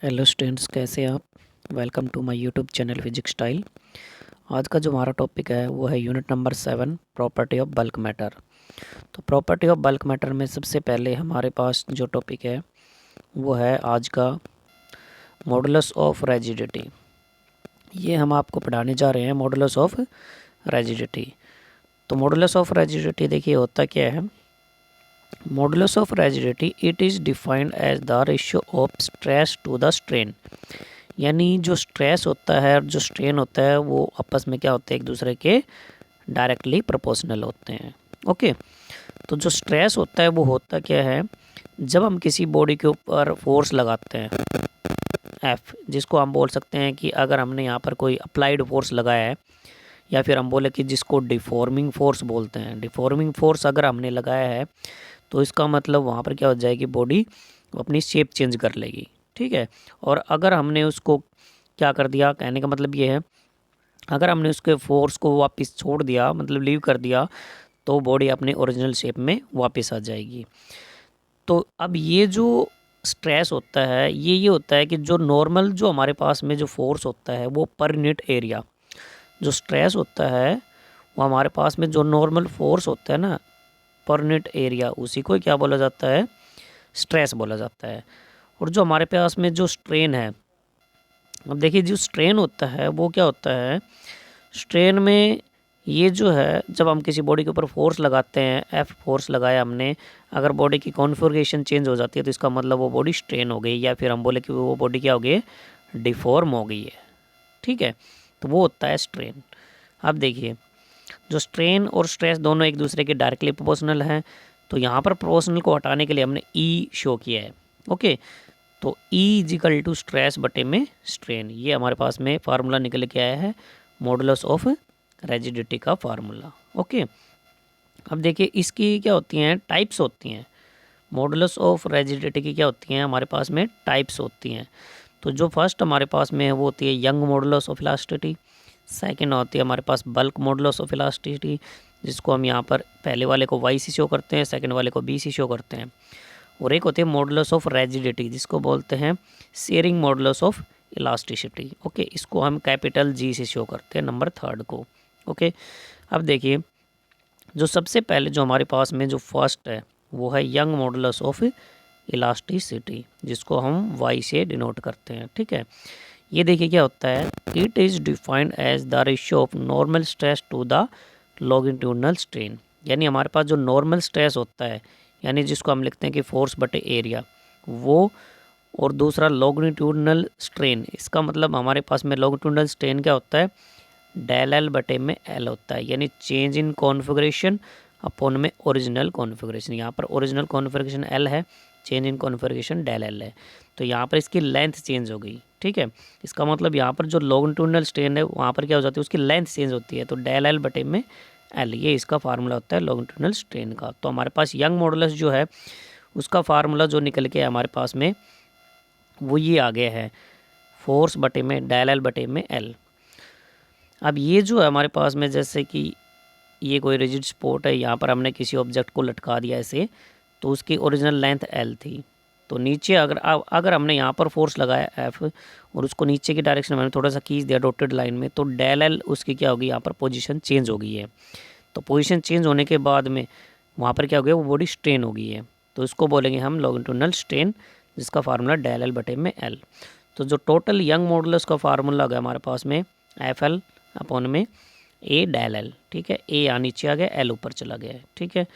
Hello students, कैसे हैं आप। Welcome to my YouTube channel physics style. आज का जो हमारा टॉपिक है वो है unit number 7, property of bulk matter. तो प्रॉपर्टी ऑफ बल्क मैटर में सबसे पहले हमारे पास जो टॉपिक है वो है आज का मॉडुलस ऑफ रिजिडिटी। ये हम आपको पढ़ाने जा रहे हैं मॉडुलस ऑफ रिजिडिटी। तो मॉडुलस ऑफ रिजिडिटी देखिए होता क्या है। Modulus of rigidity it is defined as the ratio of stress to the strain. यानी जो स्ट्रेस होता है और जो स्ट्रेन होता है वो आपस में क्या होते हैं, एक दूसरे के डायरेक्टली प्रोपोर्शनल होते हैं। ओके, तो जो स्ट्रेस होता है वो होता क्या है, जब हम किसी बॉडी के ऊपर फोर्स लगाते हैं एफ, जिसको हम बोल सकते हैं कि अगर हमने यहाँ पर कोई अप्लाइड फोर्स लगाया है, या फिर हम बोले कि जिसको डिफॉर्मिंग फोर्स बोलते हैं, डिफॉर्मिंग फोर्स अगर हमने लगाया है तो इसका मतलब वहाँ पर क्या हो जाएगी, बॉडी अपनी शेप चेंज कर लेगी। ठीक है, और अगर हमने उसको क्या कर दिया, कहने का मतलब ये है, अगर हमने उसके फोर्स को वापस छोड़ दिया, मतलब लीव कर दिया, तो बॉडी अपने ओरिजिनल शेप में वापस आ जाएगी। तो अब ये जो स्ट्रेस होता है ये होता है कि जो नॉर्मल जो हमारे पास में जो फोर्स होता है वो पर यूनिट एरिया, जो स्ट्रेस होता है वो हमारे पास में जो नॉर्मल फोर्स होता है ना पर यूनिट एरिया, उसी को क्या बोला जाता है, स्ट्रेस बोला जाता है। और जो हमारे पास में जो स्ट्रेन है, अब देखिए जो स्ट्रेन होता है वो क्या होता है, स्ट्रेन में ये जो है जब हम किसी बॉडी के ऊपर फोर्स लगाते हैं, एफ फोर्स लगाया हमने, अगर बॉडी की कॉन्फ़िगरेशन चेंज हो जाती है तो इसका मतलब वो बॉडी स्ट्रेन हो गई, या फिर हम बोले कि वो बॉडी क्या हो गई, डिफॉर्म हो गई है। ठीक है, तो वो होता है स्ट्रेन। अब देखिए जो स्ट्रेन और स्ट्रेस दोनों एक दूसरे के डायरेक्टली प्रोपोर्शनल हैं, तो यहाँ पर प्रोपोर्शनल को हटाने के लिए हमने ई शो किया है। ओके, तो ई इजिकल टू स्ट्रेस बटे में स्ट्रेन, ये हमारे पास में फार्मूला निकल के आया है मॉडुलस ऑफ रिजिडिटी का फार्मूला। ओके, अब देखिए इसकी क्या होती हैं, टाइप्स होती हैं। मॉडुलस ऑफ रिजिडिटी की क्या होती हैं, हमारे पास में टाइप्स होती हैं। तो जो फर्स्ट हमारे पास में है वो होती है young modulus of elasticity. Second होती है हमारे पास बल्क मॉडुलस ऑफ इलास्टिसिटी, जिसको हम यहाँ पर पहले वाले को वाई से शो करते हैं, सेकंड वाले को बी से शो करते हैं। और एक होती है मॉडुलस ऑफ रिजिडिटी, जिसको बोलते हैं sharing modulus of elasticity. Okay, इसको हम कैपिटल जी से शो करते हैं नंबर थर्ड को। ओके, अब देखिए जो सबसे पहले जो हमारे पास में जो फर्स्ट है वो है यंग मॉडुलस ऑफ इलास्टिसिटी, जिसको हम वाई से डिनोट करते हैं। ठीक है, ये देखिए क्या होता है, it is defined as the ratio of normal stress to the longitudinal strain. यानी हमारे पास जो नॉर्मल स्ट्रेस होता है, यानी जिसको हम लिखते हैं कि फोर्स बटे एरिया, वो, और दूसरा लॉन्गिट्यूडिनल स्ट्रेन, इसका मतलब हमारे पास में लॉन्गिट्यूडिनल स्ट्रेन क्या होता है, डेल एल बटे में एल होता है, यानी चेंज इन कॉन्फ़िगरेशन अपॉन में ओरिजिनल कॉन्फ़िगरेशन। यहाँ पर ओरिजिनल कॉन्फ़िगरेशन एल है, change in configuration del L है, तो यहाँ पर इसकी लेंथ चेंज हो गई। ठीक है, इसका मतलब यहाँ पर जो लॉन्गिट्यूडिनल स्ट्रेन है वहाँ पर क्या हो जाती है, उसकी लेंथ चेंज होती है, तो डेल एल बटे में एल, ये इसका फार्मूला होता है लॉन्गिट्यूडिनल स्ट्रेन का। तो हमारे पास यंग मॉडुलस जो है उसका फार्मूला जो निकल के हमारे पास में वो ये आ गया है, फोर्स बटे में डेल एल बटे में एल। अब ये जो है हमारे पास में, जैसे कि ये कोई रिजिड सपोर्ट है, यहाँ पर हमने किसी ऑब्जेक्ट को लटका दिया ऐसे, तो उसकी ओरिजिनल लेंथ एल थी, तो नीचे अगर हमने यहाँ पर फोर्स लगाया एफ और उसको नीचे की डायरेक्शन में हमने थोड़ा सा खींच दिया डॉटेड लाइन में, तो डेल एल उसकी क्या होगी, यहाँ पर पोजीशन चेंज हो गई है। तो पोजीशन चेंज होने के बाद में वहाँ पर क्या हो गया, वो बॉडी स्ट्रेन हो गई है, तो इसको बोलेंगे हम लॉन्गिट्यूडिनल स्ट्रेन, जिसका फार्मूला डेल एल बटे में एल। तो जो टोटल यंग मॉडुलस का फार्मूला गया हमारे पास में एफ एल अपॉन में ए डेल एल। ठीक है, ए यहाँ नीचे आ गया, एल ऊपर चला गया है। ठीक है,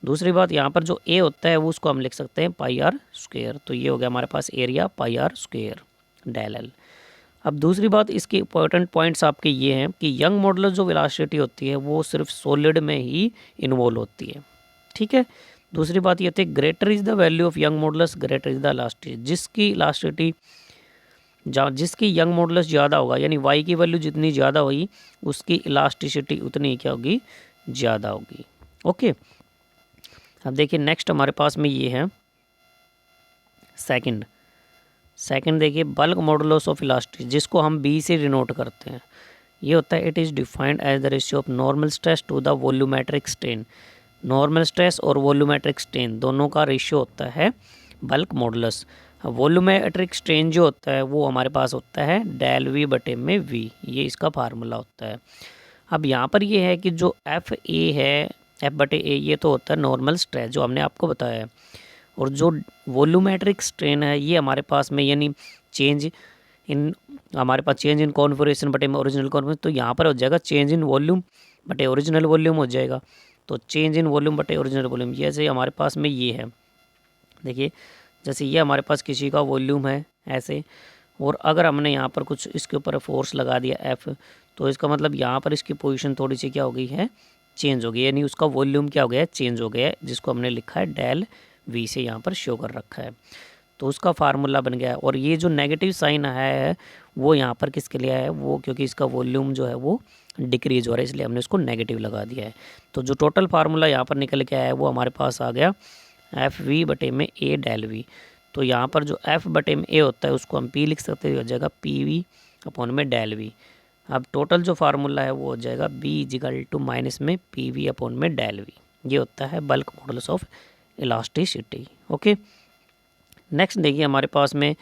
दूसरी बात यहाँ पर जो ए होता है वो उसको हम लिख सकते हैं पाई आर स्क्वायर, तो ये हो गया हमारे पास area pi r square del L. अब दूसरी बात, इसके इंपॉर्टेंट पॉइंट्स आपके ये हैं कि यंग मॉडुलस जो वेलोसिटी होती है वो सिर्फ सॉलिड में ही इन्वॉल्व होती है। ठीक है, दूसरी बात ये होती है greater is the value of young modulus greater is the elasticity, जिसकी इलास्टिसिटी जिसकी यंग मॉडुलस ज़्यादा होगा, यानी वाई की वैल्यू जितनी ज़्यादा होगी उसकी इलास्टिसिटी उतनी ही क्या होगी, ज़्यादा होगी। ओके, अब देखिए नेक्स्ट हमारे पास में ये है सेकंड देखिए बल्क मॉडुलस ऑफ इलास्टिसिटी, जिसको हम बी से डिनोट करते हैं। ये होता है it is defined as the ratio of normal stress to the volumetric strain. Normal stress और वॉल्यूमेट्रिक स्ट्रेन दोनों का रेशियो होता है बल्क मॉडुलस। वॉल्यूमेट्रिक स्ट्रेन जो होता है वो हमारे पास होता है डेल वी बटे में वी, ये इसका फार्मूला होता है। अब यहाँ पर ये है कि जो एफ ए है, एफ बटे ए, ये तो होता है नॉर्मल स्ट्रेस जो हमने आपको बताया है, और जो वॉल्यूमेट्रिक स्ट्रेन है ये हमारे पास में यानी चेंज इन, हमारे पास चेंज इन कॉन्फिगरेशन बटे में ओरिजिनल कॉन्फिगरेशन, तो यहाँ पर हो जाएगा चेंज इन वॉल्यूम बटे ओरिजिनल वॉल्यूम हो जाएगा। तो चेंज इन वॉल्यूम बटे ओरिजिनल वॉल्यूम, जैसे हमारे पास में ये है, देखिए जैसे ये हमारे पास किसी का वॉल्यूम है ऐसे, और अगर हमने यहाँ पर कुछ इसके ऊपर फोर्स लगा दिया एफ, तो इसका मतलब यहाँ पर इसकी पोजीशन थोड़ी सी क्या हो गई है, चेंज हो गई, यानी उसका वॉल्यूम क्या हो गया है, चेंज हो गया है, जिसको हमने लिखा है डेल वी से यहाँ पर शो कर रखा है। तो उसका फार्मूला बन गया है। और ये जो नेगेटिव साइन है वो यहाँ पर किसके लिए है, वो क्योंकि इसका वॉल्यूम जो है वो डिक्रीज हो रहा है, इसलिए हमने उसको नेगेटिव लगा दिया है। तो जो टोटल फार्मूला यहाँ पर निकल के आया है वो हमारे पास आ गया एफ वी बटे में ए डेल वी। तो यहाँ पर जो एफ बटे में ए होता है उसको हम पी लिख सकते हैं, हो जाएगा पी वी अपॉन में डेल वी। अब टोटल जो फार्मूला है वो हो जाएगा बी इजिकल टू माइनस में पी वी अपॉन में डेल वी, ये होता है bulk modulus of elasticity. Okay, next देखिए हमारे पास में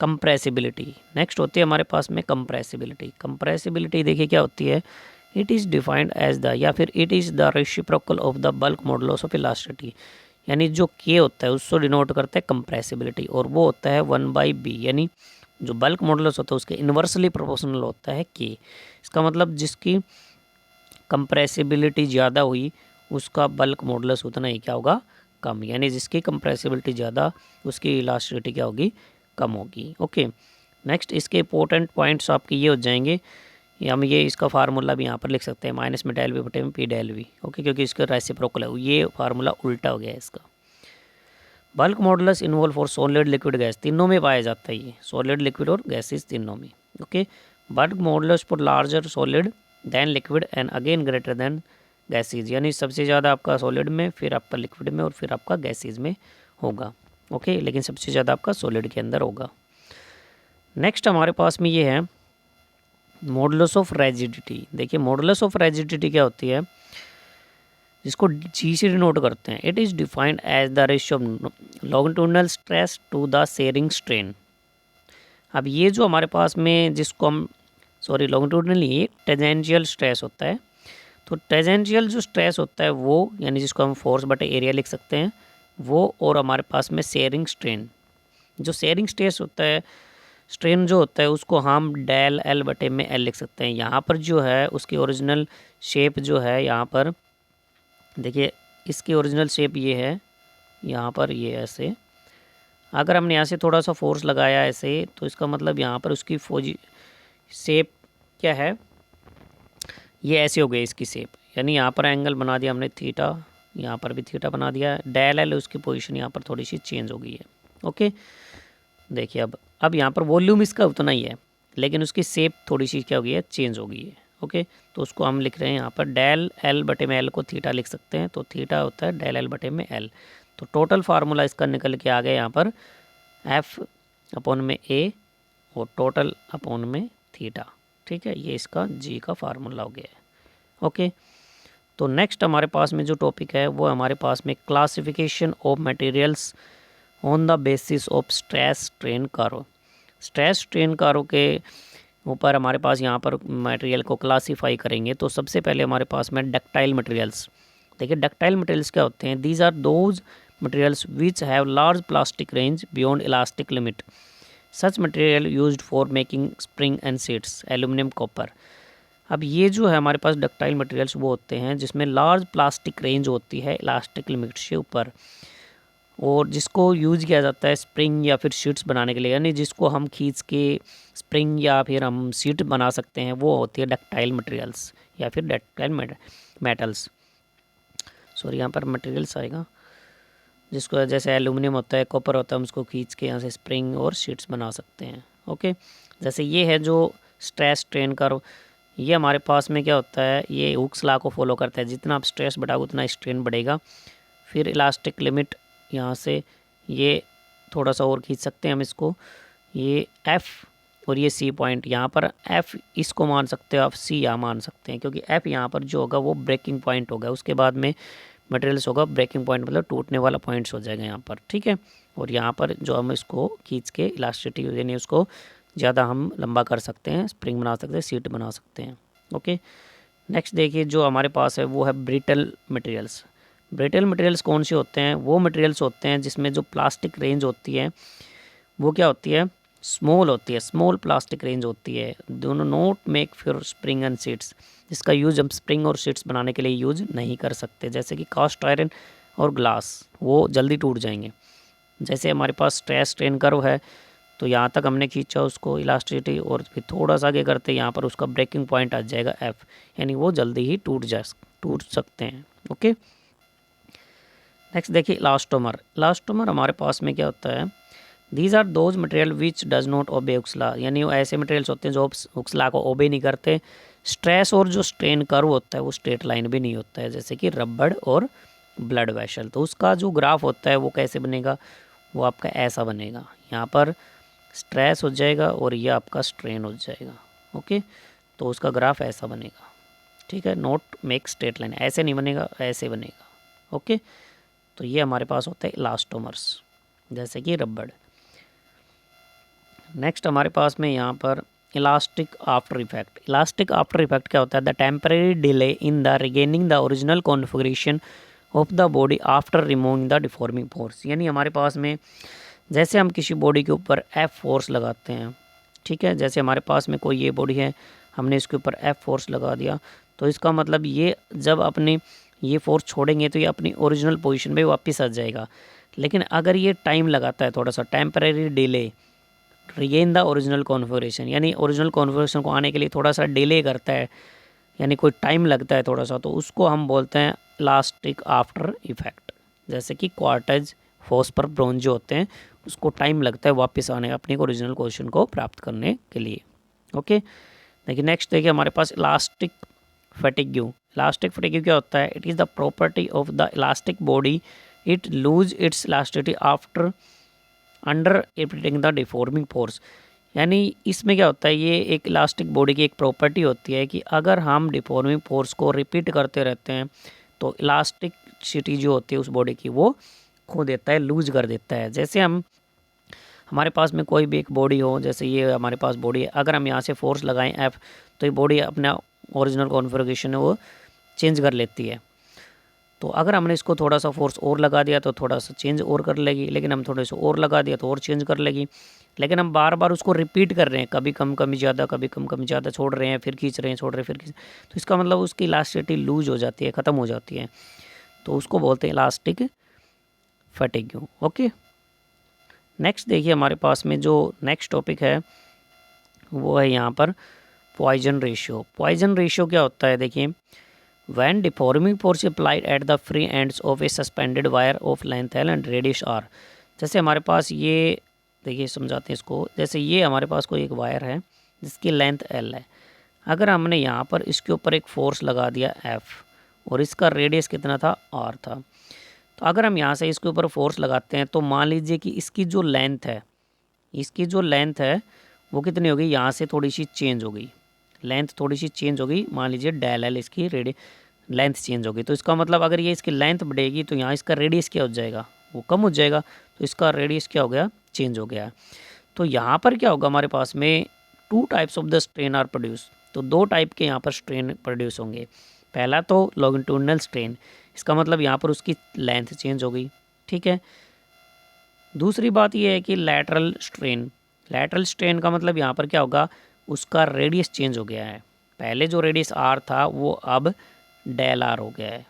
कंप्रेसिबिलिटी, नेक्स्ट होती है हमारे पास में कंप्रेसिबिलिटी। कंप्रेसिबिलिटी देखिए क्या होती है, it is defined as the, या फिर it is the reciprocal of the bulk modulus of elasticity, यानी जो के होता है उसको डिनोट करता है कंप्रेसिबिलिटी, और वो होता है 1/b, यानी जो बल्क मॉडुलस होता है उसके इन्वर्सली प्रोपोर्शनल होता है के। इसका मतलब जिसकी कंप्रेसिबिलिटी ज़्यादा हुई उसका बल्क मॉडुलस उतना ही क्या होगा, कम, यानी जिसकी कंप्रेसिबिलिटी ज़्यादा उसकी इलास्टिसिटी क्या होगी, कम होगी। ओके, नेक्स्ट इसके इंपॉर्टेंट पॉइंट्स आपके ये हो जाएंगे, हम ये इसका फार्मूला भी यहाँ पर लिख सकते हैं माइनस में डेल वी बटे में पी डेल वी। ओके, क्योंकि इसका रेसिप्रोकल है, ये फार्मूला उल्टा हो गया है इसका। Bulk modulus involve for solid liquid gas, तीनों में पाया जाता है ये, सॉलिड लिक्विड और गैसेस तीनों में। Okay, bulk modulus for larger solid than liquid and again greater than gases, यानी सबसे ज़्यादा आपका सॉलिड में, फिर आपका लिक्विड में और फिर आपका गैसेज में होगा। ओके, लेकिन सबसे ज़्यादा आपका सॉलिड के अंदर होगा। नेक्स्ट हमारे पास में ये है मॉडुलस ऑफ रेजिडिटी। देखिए मॉडुलस ऑफ रेजिडिटी क्या होती है, जिसको जी से डिनोट करते हैं, it is defined as the ratio of longitudinal stress to the shearing strain. अब ये जो हमारे पास में जिसको हम लॉन्गिट्यूडिनल ही टेंजेंशियल स्ट्रेस होता है, तो टेंजेंशियल जो स्ट्रेस होता है वो, यानी जिसको हम फोर्स बटे एरिया लिख सकते हैं वो, और हमारे पास में शेयरिंग स्ट्रेन, जो शेयरिंग स्ट्रेस होता है, स्ट्रेन जो होता है उसको हम डेल एल बटे में एल लिख सकते हैं। यहाँ पर जो है उसकी ओरिजिनल शेप जो है, यहाँ पर देखिए इसकी ओरिजिनल शेप ये है, यहाँ पर ये ऐसे, अगर हमने यहाँ से थोड़ा सा फोर्स लगाया ऐसे, तो इसका मतलब यहाँ पर उसकी शेप क्या है, ये ऐसे हो गई इसकी शेप, यानी यहाँ पर एंगल बना दिया हमने थीटा, यहाँ पर भी थीटा बना दिया, डेल एल उसकी पोजीशन यहाँ पर थोड़ी सी चेंज हो गई है। ओके, देखिए अब यहाँ पर वॉल्यूम इसका उतना ही है, लेकिन उसकी शेप थोड़ी सी क्या हो गई है, चेंज हो गई है। ओके, तो उसको हम लिख रहे हैं यहाँ पर डेल एल बटे में एल को थीटा लिख सकते हैं, तो थीटा होता है डेल एल बटे में एल। तो टोटल फार्मूला इसका निकल के आ गया यहाँ पर एफ अपॉन में ए और टोटल अपॉन में थीटा। ठीक है, ये इसका जी का फार्मूला हो गया है। ओके, तो नेक्स्ट हमारे पास में जो टॉपिक है वो हमारे पास में classification of materials on the basis of stress strain curve. Stress strain curve के ऊपर हमारे पास यहाँ पर मटेरियल को क्लासीफाई करेंगे। तो सबसे पहले हमारे पास में डक्टाइल मटेरियल्स। देखिए डक्टाइल मटेरियल्स क्या होते हैं, these are those materials which have large plastic range beyond elastic limit, such material used for making spring and seats, aluminium, copper. अब ये जो है हमारे पास डक्टाइल मटेरियल्स वो होते हैं जिसमें लार्ज प्लास्टिक रेंज होती है इलास्टिक लिमिट से ऊपर, और जिसको यूज़ किया जाता है स्प्रिंग या फिर शीट्स बनाने के लिए, यानी जिसको हम खींच के स्प्रिंग या फिर हम सीट बना सकते हैं, वो होती है डक्टाइल मटेरियल्स या फिर डक्टाइल मेटल्स। सॉरी, यहाँ पर मटेरियल्स आएगा, जिसको जैसे एल्यूमिनियम होता है, कॉपर होता है, हम उसको खींच के यहाँ से स्प्रिंग और शीट्स बना सकते हैं। ओके, जैसे ये है जो स्ट्रेस स्ट्रेन कर्व, ये हमारे पास में क्या होता है, ये हुक्स लॉ को फॉलो करता है, जितना आप स्ट्रेस बढ़ाओगे उतना स्ट्रेन बढ़ेगा। फिर इलास्टिक लिमिट, यहाँ से ये थोड़ा सा और खींच सकते हैं हम इसको, ये एफ़ और ये सी पॉइंट, यहाँ पर एफ़ इसको मान सकते हो आप, सी यहाँ मान सकते हैं, क्योंकि एफ़ यहाँ पर जो होगा वो ब्रेकिंग पॉइंट होगा, उसके बाद में मटेरियल्स होगा ब्रेकिंग पॉइंट, मतलब टूटने वाला पॉइंट्स हो जाएगा यहाँ पर। ठीक है, और यहाँ पर जो हम इसको खींच के इलास्टिसिटी यानी उसको ज़्यादा हम लंबा कर सकते हैं, स्प्रिंग बना सकते हैं, सीट बना सकते हैं। ओके, नेक्स्ट देखिए जो हमारे पास है वो है ब्रिटल मटेरियल्स। ब्रिटल मटेरियल्स कौन से होते हैं? वो मटेरियल्स होते हैं जिसमें जो प्लास्टिक रेंज होती है वो क्या होती है? स्मॉल होती है, स्मॉल प्लास्टिक रेंज होती है। दोनों note make for spring and seats, जिसका यूज़ हम स्प्रिंग और सीट्स बनाने के लिए यूज़ नहीं कर सकते, जैसे कि कास्ट आयरन और ग्लास, वो जल्दी टूट जाएंगे। जैसे हमारे पास स्ट्रेस स्ट्रेन कर्व है, तो यहाँ तक हमने खींचा उसको इलास्टिसिटी, और फिर थोड़ा सा आगे करते यहाँ पर उसका ब्रेकिंग पॉइंट आ जाएगा एफ, यानी वो जल्दी ही टूट सकते हैं। ओके, नेक्स्ट देखिए इलास्टोमर। इलास्टोमर हमारे पास में क्या होता है? These are those material which does not obey Hooke's law, यानी वो ऐसे मटेरियल्स होते हैं जो हुक्स लॉ को ओबे नहीं करते। स्ट्रेस और जो स्ट्रेन कर्व होता है वो स्ट्रेट लाइन भी नहीं होता है, जैसे कि रबड़ और ब्लड वेसल। तो उसका जो ग्राफ होता है वो कैसे बनेगा? वो आपका ऐसा बनेगा, यहाँ पर स्ट्रेस हो जाएगा और ये आपका स्ट्रेन हो जाएगा। ओके, तो उसका ग्राफ ऐसा बनेगा। ठीक है, नोट मेक स्ट्रेट लाइन, ऐसे नहीं बनेगा, ऐसे बनेगा। ओके, तो ये हमारे पास होता है इलास्टोमर्स, जैसे कि रबड़। नेक्स्ट हमारे पास में यहाँ पर elastic after effect. Elastic after effect क्या होता है? The temporary delay in the regaining the original configuration of the body after removing the deforming force. यानी हमारे पास में जैसे हम किसी बॉडी के ऊपर एफ फोर्स लगाते हैं, ठीक है, जैसे हमारे पास में कोई ये बॉडी है, हमने इसके ऊपर एफ फोर्स लगा दिया, तो इसका मतलब ये जब अपनी ये फोर्स छोड़ेंगे तो ये अपनी ओरिजिनल पोजीशन पे वापस आ जाएगा। लेकिन अगर ये टाइम लगाता है, थोड़ा सा temporary delay regain the original configuration, यानी ओरिजिनल कॉन्फ़िगरेशन को आने के लिए थोड़ा सा डिले करता है, यानी कोई टाइम लगता है थोड़ा सा, तो उसको हम बोलते हैं इलास्टिक आफ्टर इफेक्ट। जैसे कि क्वार्टज फॉस्फर ब्रोंज जो होते हैं उसको टाइम लगता है वापस आने अपने ओरिजिनल क्वेश्चन को प्राप्त करने के लिए। ओके, देखिए नेक्स्ट देखिए हमारे पास इलास्टिक फैटिग्यू। इलास्टिक फैटिग्यू क्या होता है? It is the property of the elastic body, it lose its elasticity after under applying the deforming force. यानी इसमें क्या होता है? ये एक इलास्टिक बॉडी की एक प्रॉपर्टी होती है कि अगर हम डिफॉर्मिंग फोर्स को रिपीट करते रहते हैं तो इलास्टिसिटी जो होती है उस बॉडी की वो खो देता है, लूज कर देता है। जैसे हमारे पास में कोई भी एक बॉडी हो, जैसे ये हमारे पास बॉडी है, अगर हम यहाँ से फोर्स लगाएं एफ, तो ये बॉडी अपना ओरिजिनल कॉन्फ़िगरेशन है वो चेंज कर लेती है। तो अगर हमने इसको थोड़ा सा फोर्स और लगा दिया तो थोड़ा सा चेंज और कर लेगी, लेकिन हम थोड़े से और लगा दिया तो और चेंज कर लेगी। लेकिन हम बार बार उसको रिपीट कर रहे हैं, कभी कम कभी ज़्यादा, कभी कम कभी ज़्यादा, छोड़ रहे हैं फिर खींच रहे हैं, छोड़ रहे हैं फिर खींच, तो इसका मतलब उसकी इलास्टिसिटी लूज हो जाती है, ख़त्म हो जाती है, तो उसको बोलते हैं इलास्टिक फैटिग्यू। ओके, नेक्स्ट देखिए हमारे पास में जो नेक्स्ट टॉपिक है वो है यहाँ पर पॉइजन रेशियो। पॉइजन रेशियो क्या होता है? देखिए, when deforming force applied at the free ends of a suspended wire of length L and radius R। जैसे हमारे पास ये देखिए समझाते हैं इसको, जैसे ये हमारे पास कोई एक वायर है जिसकी लेंथ L है, अगर हमने यहाँ पर इसके ऊपर एक फोर्स लगा दिया F और इसका रेडियस कितना था? R था, तो अगर हम यहाँ से इसके ऊपर फोर्स लगाते हैं तो मान लीजिए कि इसकी जो लेंथ है वो कितनी होगी? यहाँ से थोड़ी सी चेंज हो गई, लेंथ थोड़ी सी चेंज हो गई, मान लीजिए डेल एल इसकी लेंथ चेंज हो गई, तो इसका मतलब अगर ये इसकी लेंथ बढ़ेगी तो यहाँ इसका रेडियस क्या हो जाएगा? वो कम हो जाएगा, तो इसका रेडियस क्या हो गया? चेंज हो गया। तो यहाँ पर क्या होगा? हमारे पास में two types of the strain are produce, तो दो टाइप के यहाँ पर स्ट्रेन प्रोड्यूस होंगे। पहला तो लॉन्गिट्यूडिनल स्ट्रेन, इसका मतलब यहाँ पर उसकी लेंथ चेंज हो गई, ठीक है। दूसरी बात ये है कि लैटरल स्ट्रेन। लैटरल स्ट्रेन का मतलब यहाँ पर क्या होगा? उसका रेडियस चेंज हो गया है, पहले जो रेडियस आर था वो अब डेल आर हो गया है,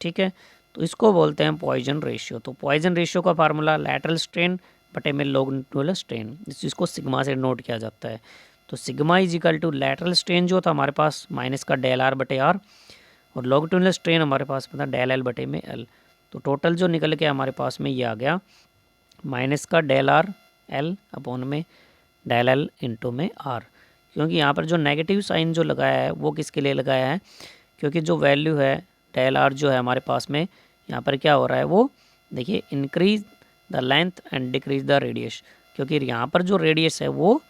ठीक है। तो इसको बोलते हैं पॉइजन रेशियो। तो पॉइजन रेशियो का फार्मूला लैटरल स्ट्रेन बटे में लॉन्गिट्यूडिनल स्ट्रेन, जिसको सिग्मा से नोट किया जाता है। तो sigma is equal to lateral strain जो था हमारे पास माइनस का डेल आर बटे आर, और लॉन्गिट्यूडिनल स्ट्रेन हमारे पास था डेल एल बटे में एल। तो टोटल जो निकल के हमारे पास में ये आ गया माइनस का डेल आर एल अपॉन में डेल एल इंटू में आर, क्योंकि यहाँ पर जो नेगेटिव साइन जो लगाया है वो किसके लिए लगाया है? क्योंकि जो वैल्यू है डेल आर जो है हमारे पास में यहाँ पर क्या हो रहा है? वो देखिए increase the length and decrease the radius, क्योंकि यहाँ पर जो रेडियस है वो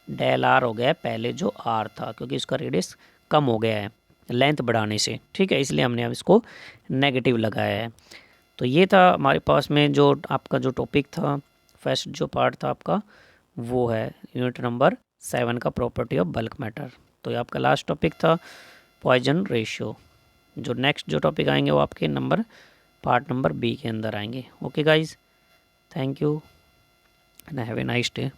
डेल आर हो गया है पहले जो आर था, क्योंकि इसका रेडियस कम हो गया है लेंथ बढ़ाने से, ठीक है, इसलिए हमने अब इसको नेगेटिव लगाया है। तो ये था हमारे पास में जो आपका जो टॉपिक था फर्स्ट जो पार्ट था आपका वो है यूनिट नंबर 7 का प्रॉपर्टी ऑफ बल्क मैटर। तो ये आपका लास्ट टॉपिक था पॉइजन रेशियो। जो नेक्स्ट जो टॉपिक आएंगे वो आपके पार्ट नंबर बी के अंदर आएंगे। Okay guys, thank you and have a nice day.